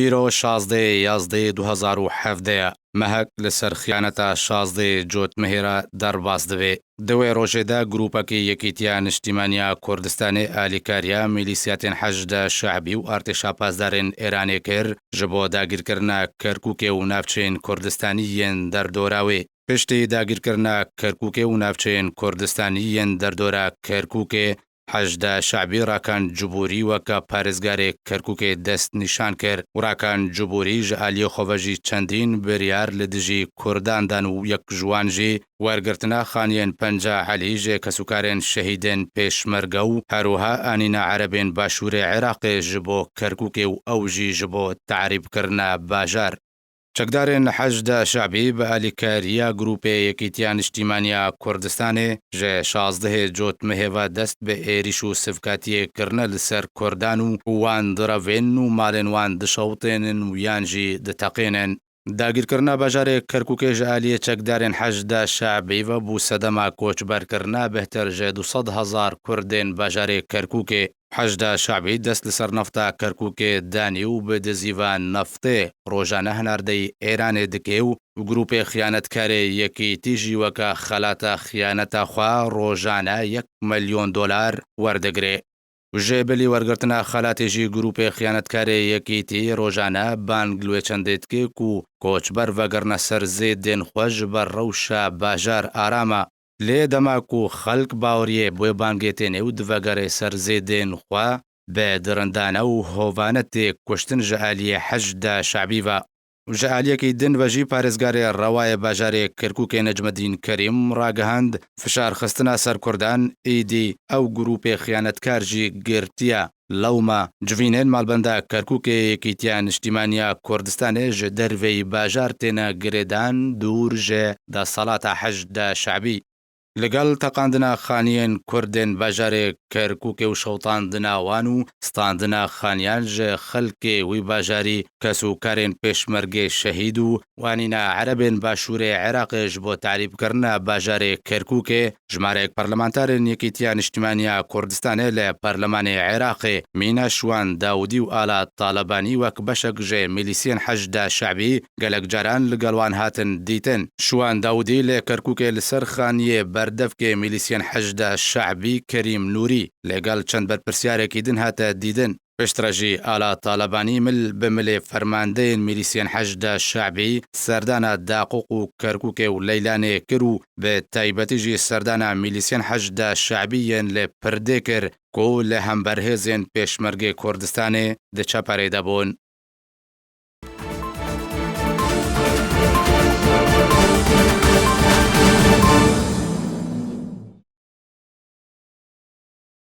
ئیرۆ 16/11/2017 مەهەک لەسەر خیانەتە 16 جۆتمهێرە دەرباس دەبێ. دوێ ڕۆژێدا گروپەکی یەکیتیان نیشتیمانیا کوردستانی ئالیکاریا میلیسیاتێن حەشدە شعبی و ئارتێشا پاسدارên ئێرانê کر ji bo dagirkirina Kerkûkê û navçeyên Kurdistanî yên derdora wê. Piştî dagirkirina Kerkûkê û navçeyên Kurdistanî yên derdora Kerkûkê حەشدە شعبی ڕاکان جوبوری وەکە پارێزگارێک کەرکووکێ دەست نیشان کرد و ڕاکان جوبوری ژە ئالیە خۆڤەژی چەندین بریار لە دژی کورداندان و یەک ژوانژی وەرگرتنا خانیên پەنجا عەلی ژێ کەسوکارên شەهیدên پێشمەرگە و هەروەها ئانینە عەرەبên باشوورێ عێراقê ji bo Kerkûkê û ew jî ji bo تعریبکردنا باژار. چەکدارên حەشدە شعبی بە ئالیکاریە گروپê یەکیتیا نیشتیمانیا کوردستانê ji 16 جۆتمهێڤە dest bi êriş û sivkatiyê kirine li ser Kurdan û wan direvên û malên wan dişewtênin û yan jî diteqînin. Dagirkirina bajarê Kerkûkê ji aliyê çekdarên حەشدە شعبî ve bû sedema koçberkirina bihtir ji 200,000 Kurdên bajarê Kerkûkê. حەشدە شعبی دەست لەسەر نەفتا کەرکووکێ دانی و بە دزیڤە نەفتێ ڕۆژانە هەناردەی ئێرانێ دکێ و گروپێ خیانەتکارێ یەکیتیژی وەکە خەلاتە خیانەتە خوا ڕۆژانە 1 ملیۆن دۆلار وەردەگرێ. ژێبلی وەرگرتنا خەلاتێژی گروپێ خیانەتکارێ یەکیتی ڕۆژانە بانگلوێ چەندێتکێک و کۆچبەر vەگەرنە سەر زێدێن خۆش بە ڕەوشە باژار ئارامە. لێ دەماک و خەلک باوەریێ بۆی بانگێتێنێ و دڤەگەرێ سەر زێدێن خوا بێ درندانە و هۆڤانە تێک کوشتن ژە ئالیە حەشدە شعبیڤە. ژە ئالیەکی دن بەژی پارێزگارێ ڕەوایە باژارێ کەرکووکێ نەجمەدین کەریم ڕاگەهاند فشار خستنا سەر کوردان ئیدی ئەو گروپێ خیانەتکار جی گرتیە. لەومە جوینێن ماڵبەندە کەرکووکێ یەکیتیا نیشتیمانیا کوردستانê ji derveyî bajar têne girêdan dûr ji destsalata حەشدە شعبی. لەگەڵ تەقاندنا خانیên کوردên bajarê Kerkûkê û şewtandina wan û standina xaniyan ji xelkê wî bajarî kesûkarên pêşmergê şehîd û wanîna عەرەبên başûrê Iraqê ji bo تعریبکردنا bajarê Kerkûkê jimarek parlamenterên yekîtiya niştimaniya Kurdistanê li Parlemanê Iraqê Mîna Şwan Dawudî û Ala Talebanî wek beşek ji milîsiyên حەشدە şعبî gelek caran li gel wan hatin dîtin. Şwan Dawudî lê Kerkûkê li ser xaniyê berdevkê milîsiyên حەشدە شعبî Kerîm Nûrî لەگەڵ چەند بەرپرسیارێکی din هاتە دیدن. پشترە jî Ala Talebanî mil bi milê fermandeyên milîsiyên حەشدە شعبî serdana Daqûq û Kerkûkê û Leylanê kir û bi taybetî jî serdana milîsiyên حەشدە شعبî yên li Pirdê kir ku li hemberhêzên pêşmergê Kurdistanê di çeperê de bûn.